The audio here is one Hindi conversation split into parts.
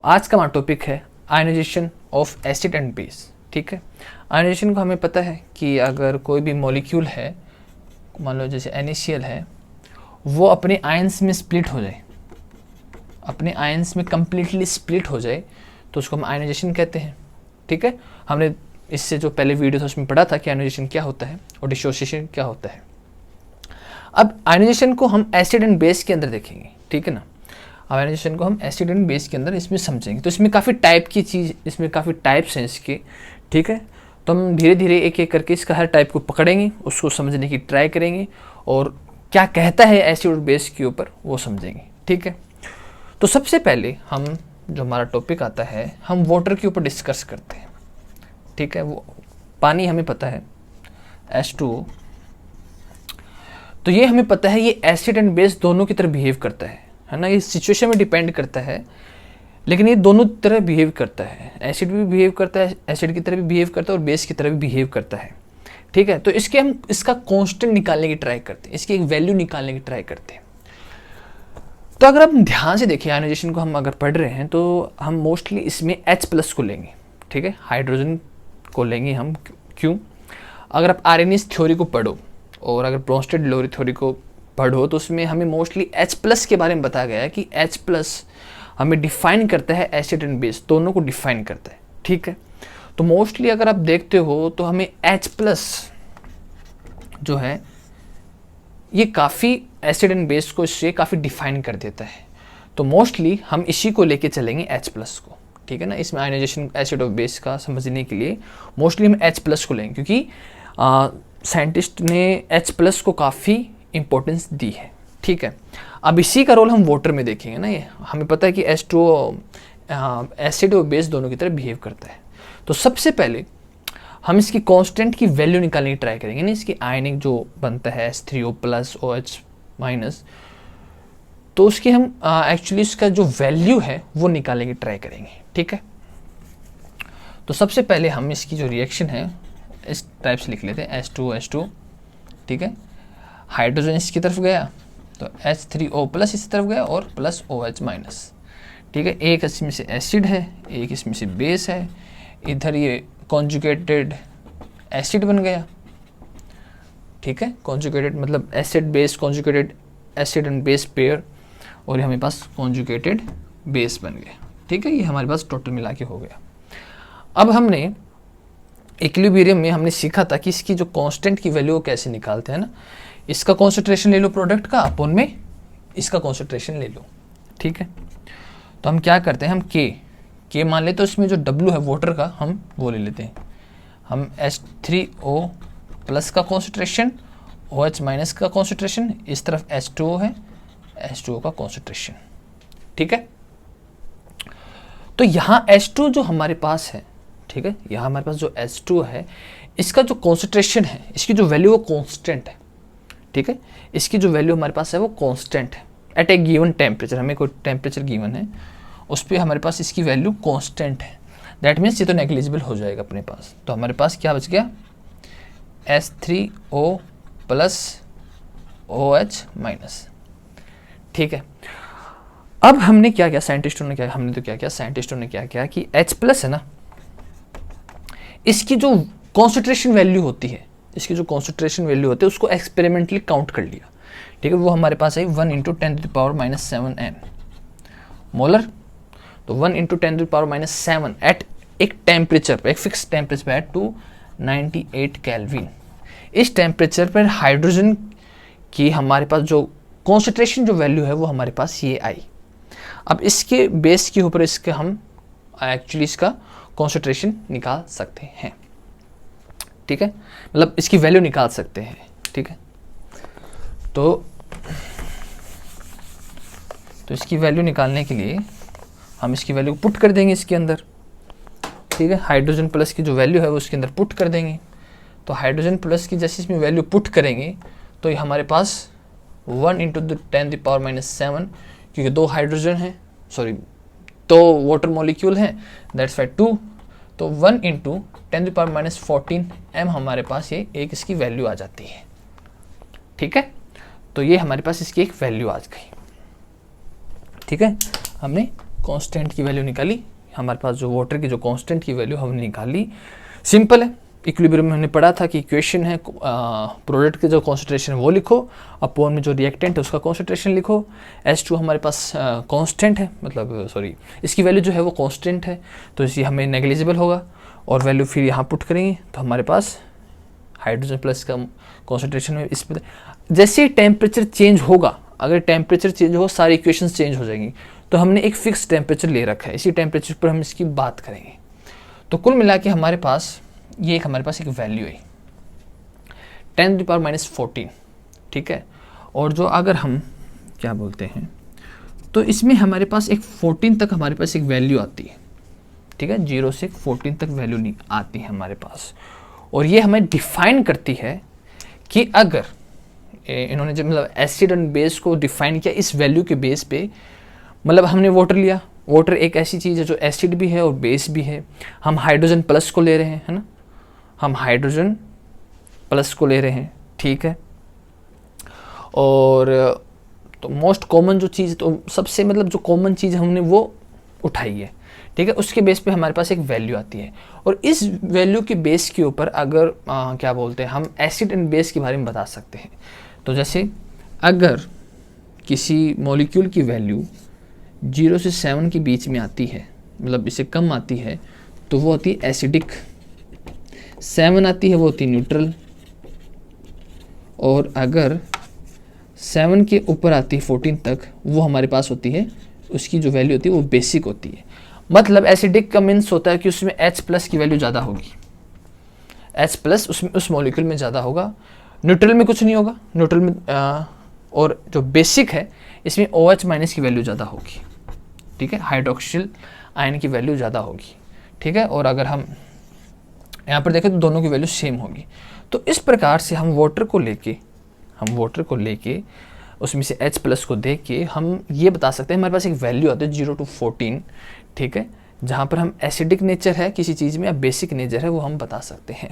आज का हमारा टॉपिक है ionization of acid and base. ठीक है, आयनाइजेशन को हमें पता है कि अगर कोई भी मॉलिक्यूल है, मान लो जैसे NaCl है, वो अपने आयंस में स्प्लिट हो जाए, अपने आयंस में कम्प्लीटली स्प्लिट हो जाए तो उसको हम आयनाइजेशन कहते हैं। ठीक है, हमने इससे जो पहले वीडियो था उसमें पढ़ा था कि आयनाइजेशन क्या होता है और डिसोसिएशन क्या होता है। अब आयनाइजेशन को हम एसिड एंड बेस के अंदर देखेंगे। ठीक है ना, आयनाइजेशन को हम एसिड एंड बेस के अंदर इसमें समझेंगे। तो इसमें काफ़ी टाइप की चीज़, इसमें काफ़ी टाइप्स हैं इसके। ठीक है, तो हम धीरे धीरे एक एक करके इसका हर टाइप को पकड़ेंगे, उसको समझने की ट्राई करेंगे और क्या कहता है एसिड और बेस के ऊपर वो समझेंगे। ठीक है, तो सबसे पहले हम जो हमारा टॉपिक आता है, हम वाटर के ऊपर डिस्कस करते हैं। ठीक है, वो पानी हमें पता है H2O, तो ये हमें पता है ये एसिड एंड बेस दोनों की तरह बिहेव करता है ना। ये सिचुएशन में डिपेंड करता है, लेकिन ये दोनों तरह बिहेव करता है। एसिड भी बिहेव करता है, एसिड की तरह भी बिहेव करता है और बेस की तरह भी बिहेव करता है। ठीक है, तो इसके हम इसका कांस्टेंट निकालने की ट्राई करते हैं, इसकी एक वैल्यू निकालने की ट्राई करते हैं। तो अगर हम ध्यान से देखें आयनाइजेशन को, हम अगर पढ़ रहे हैं तो हम मोस्टली इसमें H+ को लेंगे। ठीक है, हाइड्रोजन को लेंगे हम। क्यों? अगर आप आर्सेनिक थ्योरी को पढ़ो और अगर ब्रोंस्टेड-लोरी थ्योरी को पढ़ो तो उसमें हमें मोस्टली H+ के बारे में बताया गया है कि H+ हमें डिफाइन करता है, एसिड एंड बेस दोनों को डिफाइन करता है। ठीक है, तो मोस्टली अगर आप देखते हो तो हमें H+ जो है ये काफ़ी एसिड एंड बेस को इससे काफ़ी डिफाइन कर देता है। तो मोस्टली हम इसी को लेके चलेंगे H+ को। ठीक है ना, इसमें आयनाइजेशन एसिड और बेस का समझने के लिए मोस्टली हम H+ को लेंगे, क्योंकि साइंटिस्ट ने H+ को काफ़ी इंपॉर्टेंस दी है। ठीक है, अब इसी का रोल हम वाटर में देखेंगे ना। ये हमें पता है कि H2O एसिड और बेस दोनों की तरह बिहेव करता है। तो सबसे पहले हम इसकी कांस्टेंट की वैल्यू निकालने की ट्राई करेंगे ना। इसकी आयनिक जो बनता है H3O+ OH-, तो उसकी हम एक्चुअली इसका जो वैल्यू है वो निकालने की ट्राई करेंगे। ठीक है, तो सबसे पहले हम इसकी जो रिएक्शन है इस टाइप से लिख लेते हैं H2O. ठीक है, हाइड्रोजन इसकी तरफ गया तो H3O+ इस तरफ गया और प्लस OH-। ठीक है, एक इसमें से एसिड है, एक इसमें से बेस है, इधर ये कॉन्जुगेटेड एसिड बन गया। ठीक है, कॉन्जुगेटेड मतलब acid base conjugated acid and base pair, और ये हमारे पास कॉन्जुगेटेड बेस बन गया। ठीक है, ये हमारे पास टोटल मिला के हो गया। अब हमने इक्विलिब्रियम में हमने सीखा था कि इसकी जो कांस्टेंट की वैल्यू कैसे निकालते हैं ना। इसका कॉन्सेंट्रेशन ले लो प्रोडक्ट का, अपोन में इसका कॉन्सेंट्रेशन ले लो। ठीक है, तो हम क्या करते हैं, हम के मान लेते, तो इसमें जो W है वाटर का हम वो ले लेते हैं। हम H3O+ का कॉन्सेंट्रेशन, OH- का कॉन्सेंट्रेशन, इस तरफ H2O है, H2O का कॉन्सेंट्रेशन। ठीक है, तो यहाँ H2 जो हमारे पास है, ठीक है, यहाँ हमारे पास जो H2 है इसका जो कॉन्सेंट्रेशन है, इसकी जो वैल्यू वो कांस्टेंट है। ठीक है, इसकी जो वैल्यू हमारे पास है वो कांस्टेंट है एट ए गिवन टेम्परेचर। हमें कोई टेम्परेचर गिवन है, उस पर हमारे पास इसकी वैल्यू कांस्टेंट है। दैट मीन्स ये तो नेग्लिजिबल हो जाएगा अपने पास। तो हमारे पास क्या बच गया, H3O+ OH-। ठीक है, अब हमने क्या किया, साइंटिस्टों ने क्या किया कि H+ है ना, इसकी जो कॉन्सेंट्रेशन वैल्यू होती है, उसको एक्सपेरिमेंटली काउंट कर लिया। ठीक है, वो हमारे पास है 1 × 10⁻⁷ n मोलर। तो 1 × 10⁻⁷ एट एक टेम्परेचर पे, एक फिक्स टेम्परेचर पे, 298 केल्विन। इस टेम्परेचर पर हाइड्रोजन की हमारे पास जो कॉन्सेंट्रेशन जो वैल्यू है वो हमारे पास ये आई। अब इसके बेस के ऊपर इसके हम एक्चुअली इसका कॉन्सेंट्रेशन निकाल सकते हैं। ठीक है, मतलब इसकी वैल्यू निकाल सकते हैं। ठीक है, तो इसकी वैल्यू निकालने के लिए हम इसकी वैल्यू पुट कर देंगे इसके अंदर। ठीक है, हाइड्रोजन प्लस की जो वैल्यू है वो उसके अंदर पुट कर देंगे। तो हाइड्रोजन प्लस की जैसे इसमें वैल्यू पुट करेंगे तो ये हमारे पास 1 × 10⁻⁷, क्योंकि 2 हाइड्रोजन है, सॉरी 2 वाटर मॉलिक्यूल हैं, दैट्स वाई 2। तो 1 × 10⁻14 m हमारे पास ये एक इसकी वैल्यू आ जाती है। ठीक है, तो ये हमारे पास इसकी एक वैल्यू आ गई। ठीक है, हमने कांस्टेंट की वैल्यू निकाली, हमारे पास जो वाटर की जो कांस्टेंट की वैल्यू हमने निकाली। सिंपल है, इक्विलिब्रियम में हमने पढ़ा था कि इक्वेशन है प्रोडक्ट के जो कॉन्सेंट्रेशन वो लिखो, अपॉन में जो रिएक्टेंट है उसका कॉन्सेंट्रेशन लिखो। H2 हमारे पास कांस्टेंट है, मतलब सॉरी इसकी वैल्यू जो है वो कांस्टेंट है, तो इसी हमें नेग्लिजिबल होगा, और वैल्यू फिर यहाँ पुट करेंगे तो हमारे पास हाइड्रोजन प्लस का कॉन्सेंट्रेशन है। इस पर जैसे ही टेम्परेचर चेंज होगा, अगर टेम्परेचर चेंज हो सारी इक्वेशंस चेंज हो जाएंगी, तो हमने एक फिक्स टेम्परेचर ले रखा है, इसी टेम्परेचर पर हम इसकी बात करेंगे। तो कुल मिला के हमारे पास ये हमारे पास एक वैल्यू है 10⁻⁻14, ठीक है। और जो अगर हम क्या बोलते हैं, तो इसमें हमारे पास एक 14 तक हमारे पास एक वैल्यू आती है, ठीक है, 0 से 14 तक वैल्यू नहीं आती है हमारे पास। और ये हमें डिफाइन करती है कि अगर इन्होंने जब मतलब एसिड एंड बेस को डिफाइन किया इस वैल्यू के बेस पे, मतलब हमने वाटर लिया, वाटर एक ऐसी चीज़ है जो एसिड भी है और बेस भी है। हम हाइड्रोजन प्लस को ले रहे हैं, है ना, हम हाइड्रोजन प्लस को ले रहे हैं, ठीक है। और तो मोस्ट कॉमन जो चीज़, तो सबसे मतलब जो कॉमन चीज़ हमने वो उठाई है, ठीक है, उसके बेस पे हमारे पास एक वैल्यू आती है। और इस वैल्यू के बेस के ऊपर अगर क्या बोलते हैं, हम एसिड एंड बेस के बारे में बता सकते हैं। तो जैसे अगर किसी मॉलिक्यूल की वैल्यू 0 से 7 के बीच में आती है, मतलब इससे कम आती है, तो वो होती है एसिडिक। 7 आती है वो होती है न्यूट्रल, और अगर 7 के ऊपर आती है 14 तक, वो हमारे पास होती है, उसकी जो वैल्यू होती है वो बेसिक होती है। मतलब एसिडिक का मीन्स होता है कि उसमें H+ की वैल्यू ज़्यादा होगी, H+ उसमें उस मॉलिक्यूल में ज़्यादा होगा। न्यूट्रल में कुछ नहीं होगा, न्यूट्रल में और जो बेसिक है इसमें OH- की वैल्यू ज़्यादा होगी, ठीक है, हाइड्रोक्सिल आयन की वैल्यू ज़्यादा होगी, ठीक है। और अगर हम यहाँ पर देखें तो दोनों की वैल्यू सेम होगी। तो इस प्रकार से हम वाटर को लेके उसमें से H+ को देख के हम ये बता सकते हैं, हमारे पास एक वैल्यू आती है 0 to 14, ठीक है, जहाँ पर हम एसिडिक नेचर है किसी चीज़ में या बेसिक नेचर है वो हम बता सकते हैं।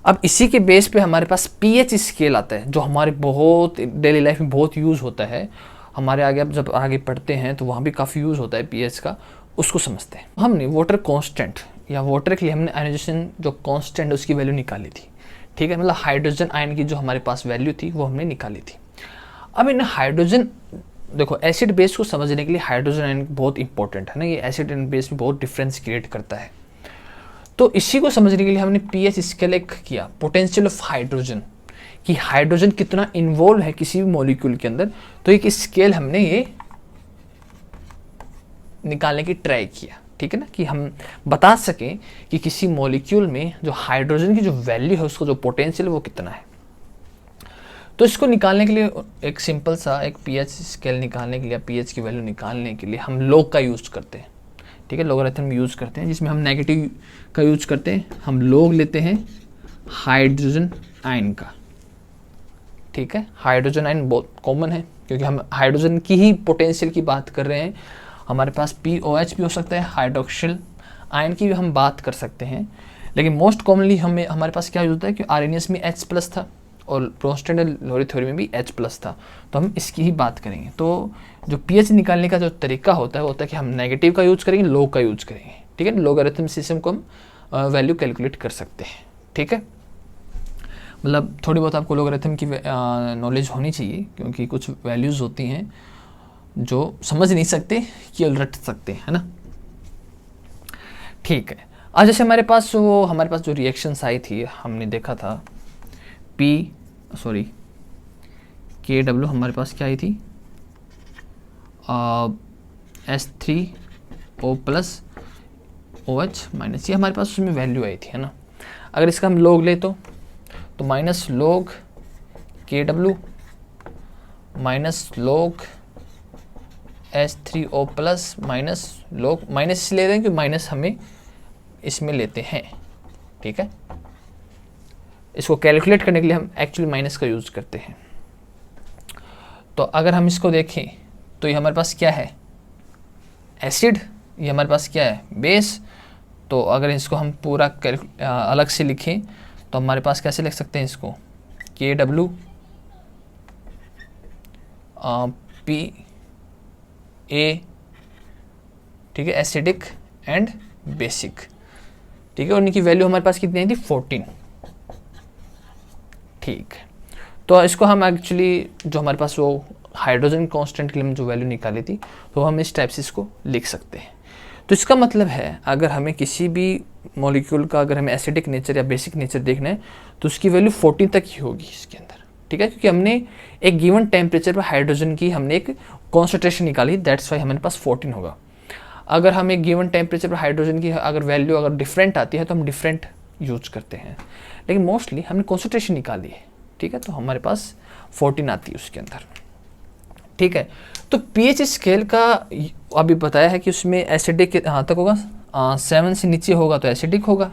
अब इसी के बेस पे हमारे पास pH स्केल आता है, जो हमारे बहुत डेली लाइफ में बहुत यूज़ होता है। हमारे आगे अब जब आगे पढ़ते हैं तो वहाँ भी काफ़ी यूज़ होता है pH का, उसको समझते हैं। हमने वाटर कांस्टेंट या वाटर के लिए हमने आयनाइजेशन जो कांस्टेंट उसकी वैल्यू निकाली थी, ठीक है, मतलब हाइड्रोजन आयन की जो हमारे पास वैल्यू थी वो हमने निकाली थी। अब इन हाइड्रोजन, देखो एसिड बेस को समझने के लिए हाइड्रोजन आयन बहुत इंपॉर्टेंट है ना, ये एसिड एंड बेस में बहुत डिफरेंस क्रिएट करता है। तो इसी को समझने के लिए हमने pH स्केल एक किया, पोटेंशियल ऑफ हाइड्रोजन, कि हाइड्रोजन कितना इन्वॉल्व है किसी भी मॉलिक्यूल के अंदर। तो एक स्केल हमने ये निकालने की ट्राई किया, ठीक है ना, कि हम बता सकें कि किसी मॉलिक्यूल में जो हाइड्रोजन की जो वैल्यू है उसका जो पोटेंशियल है वो कितना है। तो इसको निकालने के लिए एक सिंपल सा एक pH स्केल निकालने के लिए, pH की वैल्यू निकालने के लिए हम लॉग का यूज़ करते हैं, ठीक है, लॉगरिथम यूज़ करते हैं, जिसमें हम नेगेटिव का यूज़ करते हैं। हम लॉग लेते हैं हाइड्रोजन आयन का, ठीक है, हाइड्रोजन आयन बहुत कॉमन है क्योंकि हम हाइड्रोजन की ही पोटेंशियल की बात कर रहे हैं। हमारे पास POH भी हो सकता है, हाइड्रोक्सिल आयन की भी हम बात कर सकते हैं, लेकिन मोस्ट कॉमनली हमारे पास क्या यूज होता है कि आर्एनएस में H+ था और ब्रोंस्टेड लोरी थ्योरी में भी H+ था, तो हम इसकी ही बात करेंगे। तो जो pH निकालने का जो तरीका होता है वो होता है कि हम नेगेटिव का यूज़ करेंगे, लॉग का यूज़ करेंगे, ठीक है, लॉगरिथम सिस्टम को हम वैल्यू कैलकुलेट कर सकते हैं, ठीक है। मतलब थोड़ी बहुत आपको लॉगरिथम की नॉलेज होनी चाहिए, क्योंकि कुछ वैल्यूज़ होती हैं जो समझ नहीं सकते कि रट सकते हैं, है ना, ठीक है। आज जैसे हमारे पास जो रिएक्शंस आई थी, हमने देखा था KW हमारे पास क्या आई थी, H3O+ OH-, ये हमारे पास उसमें वैल्यू आई थी, है ना। अगर इसका हम लॉग ले तो minus log KW minus log H3O+ minus log, minus इसलिए ले रहे हैं कि माइनस हमें इसमें लेते हैं, ठीक है। इसको कैलकुलेट करने के लिए हम एक्चुअली माइनस का यूज़ करते हैं। तो अगर हम इसको देखें तो ये हमारे पास क्या है, एसिड, ये हमारे पास क्या है, बेस। तो अगर इसको हम पूरा अलग से लिखें तो हमारे पास कैसे लिख सकते हैं इसको, KW PA ठीक है, एसिडिक एंड बेसिक, ठीक है, और इनकी वैल्यू हमारे पास कितनी आई थी 14, ठीक है। तो इसको हम एक्चुअली जो हमारे पास वो हाइड्रोजन कांस्टेंट के लिए जो वैल्यू निकाली थी, तो हम इस टाइप से इसको लिख सकते हैं। तो इसका मतलब है अगर हमें किसी भी मॉलिक्यूल का अगर हमें एसिडिक नेचर या बेसिक नेचर देखना है तो उसकी वैल्यू 14 तक ही होगी इसके अंदर, ठीक है, क्योंकि हमने एक गिवन टेम्परेचर पर हाइड्रोजन की हमने एक कॉन्सेंट्रेशन निकाली, दैट्स वाई हमारे पास 14 होगा। अगर हम एक गिवन टेम्परेचर पर हाइड्रोजन की अगर वैल्यू अगर डिफरेंट आती है तो हम डिफरेंट यूज करते हैं, लेकिन मोस्टली हमने कॉन्सेंट्रेशन निकाली है, ठीक है, तो हमारे पास 14 आती है उसके अंदर, ठीक है। तो पीएच स्केल का अभी बताया है कि उसमें एसिडिक कहाँ तक होगा, 7 से नीचे होगा तो एसिडिक होगा।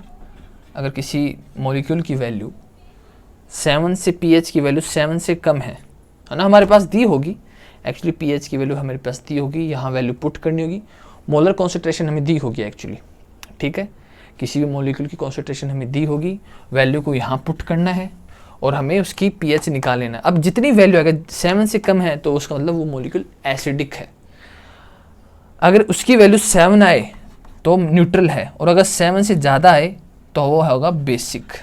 अगर किसी मॉलिक्यूल की वैल्यू 7 से पीएच की वैल्यू 7 से कम है ना, हमारे पास दी होगी एक्चुअली, पीएच की वैल्यू हमारे पास दी होगी, यहाँ वैल्यू पुट करनी होगी, मोलर कॉन्सेंट्रेशन हमें दी होगी एक्चुअली, ठीक है, किसी भी मॉलिक्यूल की कॉन्सेंट्रेशन हमें दी होगी, वैल्यू को यहाँ पुट करना है और हमें उसकी पीएच निकाल लेना है। अब जितनी वैल्यू अगर 7 से कम है तो उसका मतलब वो मॉलिक्यूल एसिडिक है, अगर उसकी वैल्यू 7 आए तो न्यूट्रल है, और अगर 7 से ज़्यादा आए तो वो होगा बेसिक,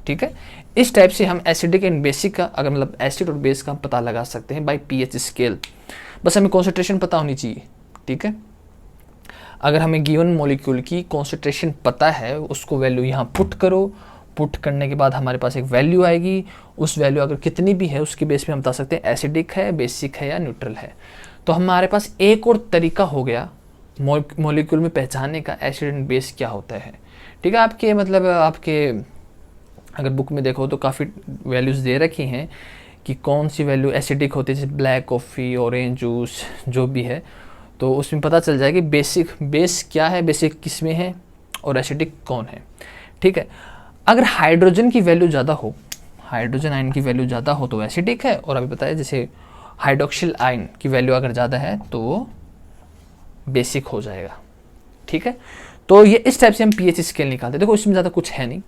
ठीक है। इस टाइप से हम एसिडिक एंड बेसिक का अगर मतलब एसिड और बेस का पता लगा सकते हैं बाय पीएच स्केल, बस हमें कॉन्सेंट्रेशन पता होनी चाहिए, ठीक है। अगर हमें गिवन मॉलिक्यूल की कॉन्सेंट्रेशन पता है, उसको वैल्यू यहाँ पुट करो, पुट करने के बाद हमारे पास एक वैल्यू आएगी, उस वैल्यू अगर कितनी भी है उसके बेस पे हम बता सकते हैं एसिडिक है, बेसिक है या न्यूट्रल है। तो हमारे पास एक और तरीका हो गया मॉलिक्यूल में पहचानने का एसिड एंड बेस क्या होता है, ठीक है। आपके मतलब आपके अगर बुक में देखो तो काफ़ी वैल्यूज़ दे रखी हैं कि कौन सी वैल्यू एसिडिक होती है, जैसे ब्लैक कॉफ़ी, ऑरेंज जूस, जो भी है, तो उसमें पता चल जाएगा कि बेस क्या है, बेसिक किस में है और एसिडिक कौन है, ठीक है। अगर हाइड्रोजन की वैल्यू ज़्यादा हो, हाइड्रोजन आयन की वैल्यू ज़्यादा हो तो एसिडिक है, और अभी बताया जैसे हाइड्रोक्सिल आयन की वैल्यू अगर ज़्यादा है तो वो बेसिक हो जाएगा, ठीक है। तो ये इस टाइप से हम पीएच स्केल निकालते हैं। देखो इसमें ज़्यादा कुछ है नहीं,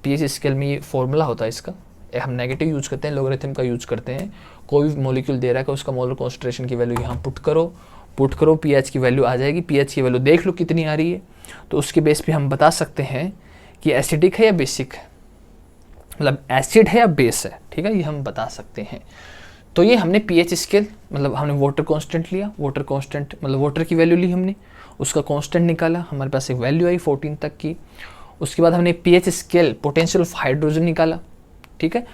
पीएच स्केल में ये फॉर्मूला होता है इसका, हम नेगेटिव यूज़ करते हैं, लॉगरिथम का यूज़ करते हैं। कोई भी मॉलिक्यूल दे रहा है कि उसका मोलर कॉन्सेंट्रेशन की वैल्यू यहाँ पुट करो, पीएच की वैल्यू आ जाएगी, पीएच की वैल्यू देख लो कितनी आ रही है, तो उसके बेस पे हम बता सकते हैं कि एसिडिक है या बेसिक है, मतलब एसिड है या बेस है, ठीक है, ये हम बता सकते हैं। तो ये हमने पीएच स्केल मतलब हमने वाटर कांस्टेंट लिया, वाटर कांस्टेंट मतलब वाटर की वैल्यू ली हमने, उसका कांस्टेंट निकाला, हमारे पास एक वैल्यू आई 14 तक की। उसके बाद हमने pH scale potential of hydrogen निकाला, ठीक है।